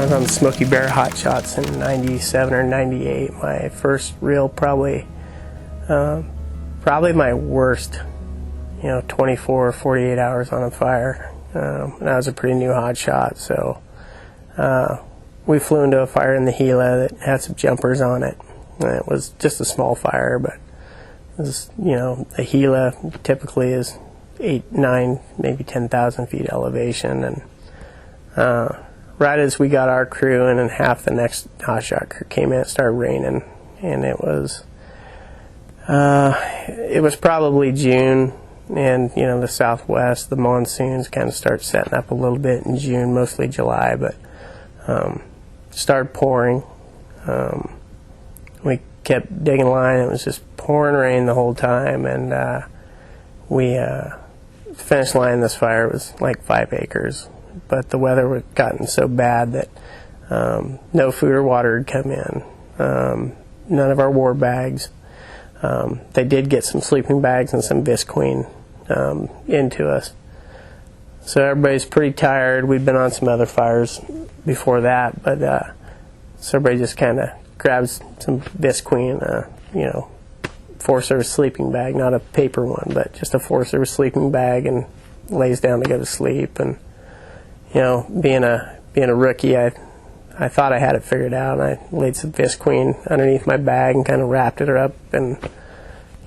was on the Smoky Bear Hotshots in 97 or 98. My first real, probably my worst, 24 or 48 hours on a fire. And I was a pretty new hotshot, so we flew into a fire in the Gila that had some jumpers on it. And it was just a small fire, but it was, the Gila typically is 8, 9, maybe 10,000 feet elevation, and right as we got our crew in and half the next hotshot crew came in, it started raining, and it was probably June, and the Southwest, the monsoons kind of start setting up a little bit in June, mostly July, but started pouring. We kept digging line. It was just pouring rain the whole time, and we finished lining this fire. It was like 5 acres, but the weather had gotten so bad that no food or water had come in. None of our war bags. They did get some sleeping bags and some Visqueen into us. So everybody's pretty tired. We'd been on some other fires before that, but so everybody just kind of grabs some Visqueen, four-service sleeping bag, not a paper one, but just a four-service sleeping bag, and lays down to go to sleep. And being a rookie, I thought I had it figured out, and I laid some Visqueen underneath my bag and kind of wrapped it up. And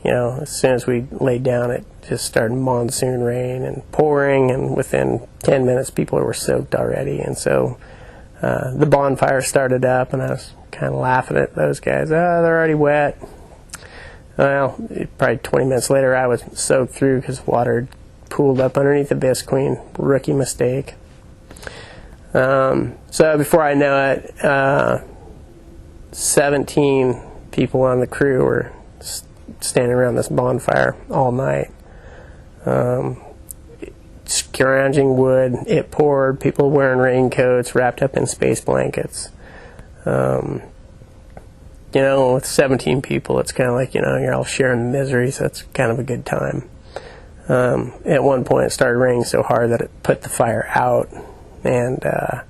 as soon as we laid down, it just started monsoon rain and pouring, and within 10 minutes people were soaked already. And so the bonfire started up, and I was kind of laughing at those guys. Oh, they're already wet. Well, probably 20 minutes later, I was soaked through because water had pooled up underneath the Visqueen. Rookie mistake. So before I know it, 17 people on the crew were standing around this bonfire all night, scrounging wood. It poured. People wearing raincoats, wrapped up in space blankets. With 17 people, it's kind of like, you're all sharing the misery, so it's kind of a good time. At one point, it started raining so hard that it put the fire out, and I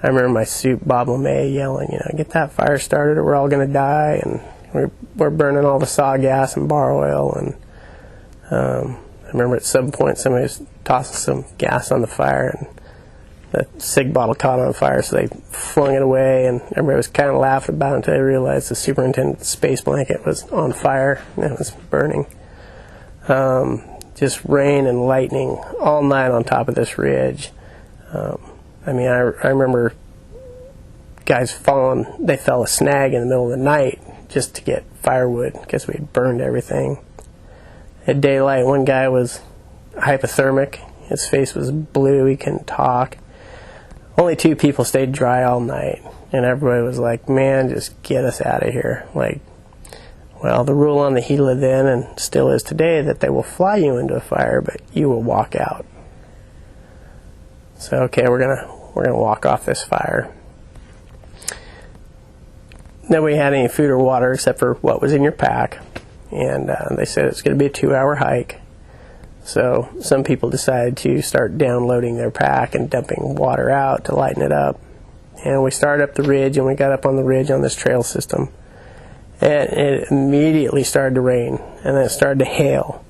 remember my soup, Bob LeMay, yelling, get that fire started or we're all going to die, and we're burning all the saw gas and bar oil. And I remember at some point somebody was tossing some gas on the fire, and the cig bottle caught on fire, so they flung it away, and everybody was kind of laughing about it until they realized the superintendent's space blanket was on fire and it was burning. Just rain and lightning all night on top of this ridge. I remember guys they fell a snag in the middle of the night just to get firewood because we had burned everything. At daylight, one guy was hypothermic. His face was blue. He couldn't talk. Only 2 people stayed dry all night, and everybody was like, man, just get us out of here. The rule on the Gila then, and still is today, that they will fly you into a fire, but you will walk out. So, okay, we're gonna walk off this fire. Nobody had any food or water except for what was in your pack, and they said it's going to be a 2-hour hike. So some people decided to start downloading their pack and dumping water out to lighten it up. And we started up the ridge, and we got up on the ridge on this trail system. And it immediately started to rain, and then it started to hail.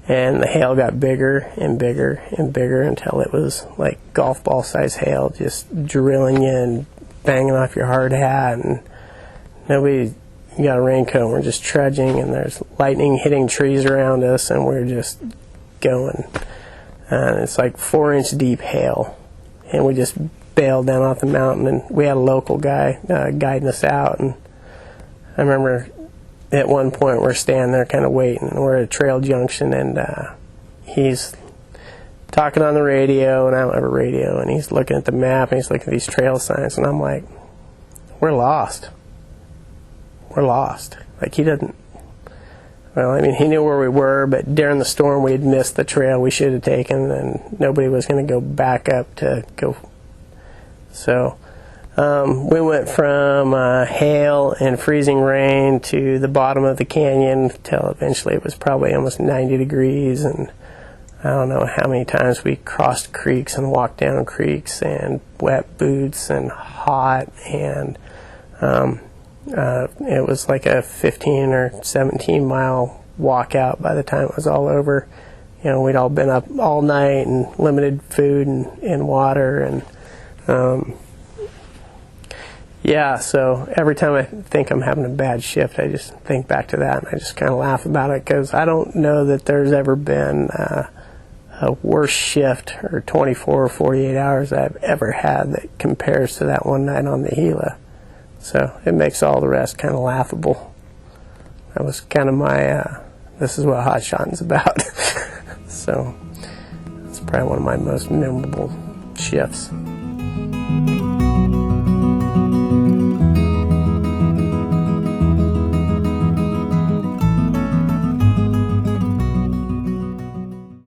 And the hail got bigger and bigger and bigger until it was like golf ball size hail, just drilling you and banging off your hard hat. And nobody got a raincoat, and we're just trudging, and there's lightning hitting trees around us, and we're just going. And it's like 4-inch deep hail, and we just bailed down off the mountain, and we had a local guy guiding us out. And I remember at one point we're standing there kind of waiting, and we're at a trail junction, and he's talking on the radio, and I don't have a radio, and he's looking at the map, and he's looking at these trail signs, and I'm like, we're lost. Like, he didn't. Well, he knew where we were, but during the storm we had missed the trail we should have taken, and nobody was going to go back up to go. So we went from hail and freezing rain to the bottom of the canyon till eventually it was probably almost 90 degrees, and I don't know how many times we crossed creeks and walked down creeks, and wet boots and hot, and it was like a 15 or 17 mile walkout by the time it was all over. You know, we'd all been up all night and limited food and water, and yeah, so every time I think I'm having a bad shift, I just think back to that, and I just kind of laugh about it, because I don't know that there's ever been a worse shift or 24 or 48 hours I've ever had that compares to that one night on the Gila. So it makes all the rest kind of laughable. That was kind of my, this is what hotshotting's about. So it's probably one of my most memorable shifts.